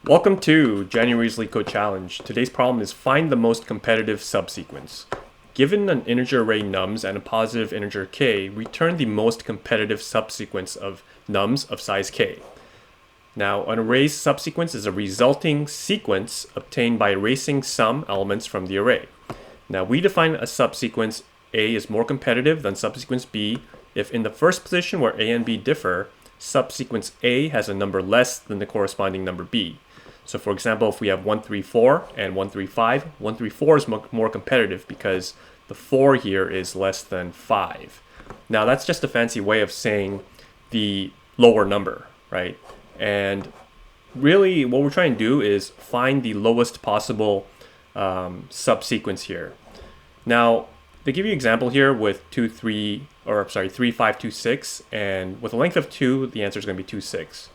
Welcome to January's Leetcode challenge. Today's problem is find the most competitive subsequence. Given an integer array nums and a positive integer k, return the most competitive subsequence of nums of size k. Now, an array's subsequence is a resulting sequence obtained by erasing some elements from the array. Now, we define a subsequence A is more competitive than subsequence B if in the first position where A and B differ, subsequence A has a number less than the corresponding number B. So for example, if we have 134 and 135, 134 is more competitive because the 4 here is less than 5. Now that's just a fancy way of saying the lower number, right? And really what we're trying to do is find the lowest possible subsequence here. Now they give you an example here with 3, 5, 2, 6, and with a length of 2, the answer is going to be 2, 6.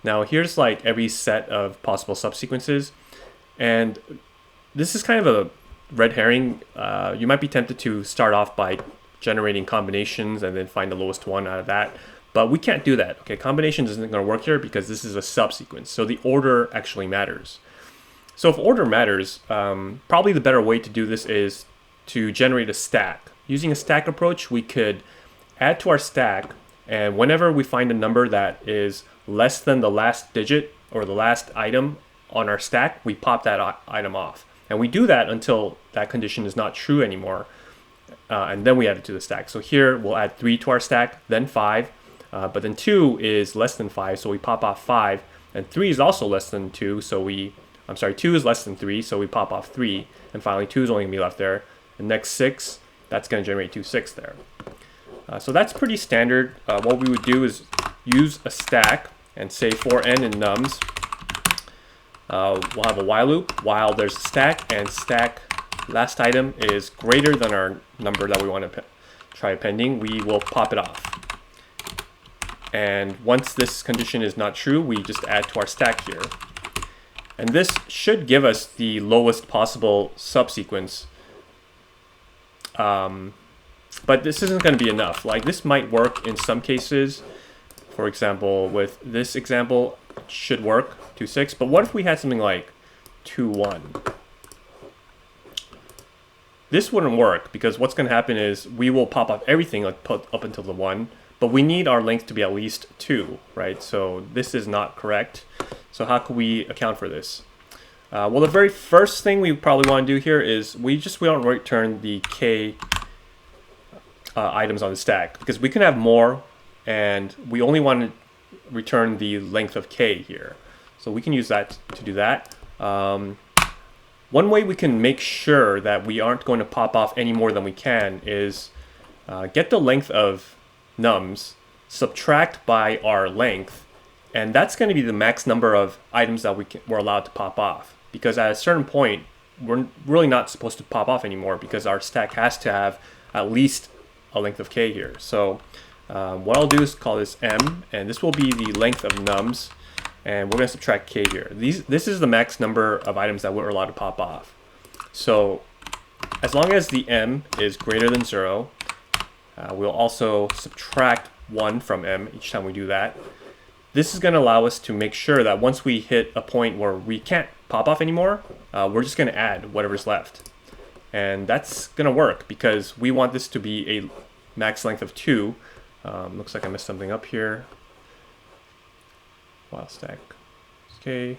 Now here's like every set of possible subsequences, and this is kind of a red herring. You might be tempted to start off by generating combinations and then find the lowest one out of that, but we can't do that. Okay, combinations isn't going to work here because this is a subsequence, so the order actually matters. So if order matters, probably the better way to do this is to generate a stack. Using a stack approach, we could add to our stack, and whenever we find a number that is less than the last digit or the last item on our stack, we pop that item off. And we do that until that condition is not true anymore, and then we add it to the stack. So here we'll add 3 to our stack, then 5, but then 2 is less than 5, so we pop off 5, and 3 is also less than 2, so 2 is less than 3, so we pop off 3, and finally 2 is only going to be left there. The next 6, that's going to generate 2, 6 there. So that's pretty standard. What we would do is use a stack and say for n in nums, we'll have a while loop while there's a stack, and stack last item is greater than our number that we want to try appending, we will pop it off. And once this condition is not true, we just add to our stack here. And this should give us the lowest possible subsequence. But this isn't going to be enough. Like, this might work in some cases. For example, with this example, it should work, 2, 6. But what if we had something like 2, 1? This wouldn't work because what's going to happen is we will pop off everything up until the 1, but we need our length to be at least 2, right? So this is not correct. So how can we account for this? Well, the very first thing we probably want to do here is we don't return the k items on the stack, because we can have more, and we only want to return the length of k here. So we can use that to do that. One way we can make sure that we aren't going to pop off any more than we can is get the length of nums, subtract by our length, and that's going to be the max number of items that we're allowed to pop off. Because at a certain point, we're really not supposed to pop off anymore because our stack has to have at least a length of k here. So what I'll do is call this m, and this will be the length of nums, and we're going to subtract k here. This is the max number of items that we're allowed to pop off. So as long as the m is greater than 0, we'll also subtract 1 from m each time we do that. This is going to allow us to make sure that once we hit a point where we can't pop off anymore, we're just going to add whatever's left. And that's going to work because we want this to be a max length of 2. Looks like I messed something up here. While stack k.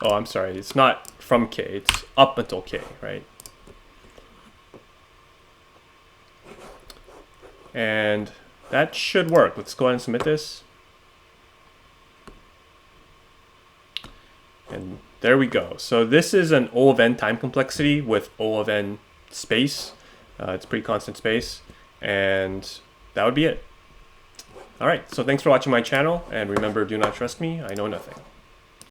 Oh, I'm sorry. It's not from k. It's up until k, right? And that should work. Let's go ahead and submit this. And there we go. So this is an O of n time complexity with O of n space. It's pretty constant space. And that would be it. All right, so thanks for watching my channel. And remember, do not trust me. I know nothing.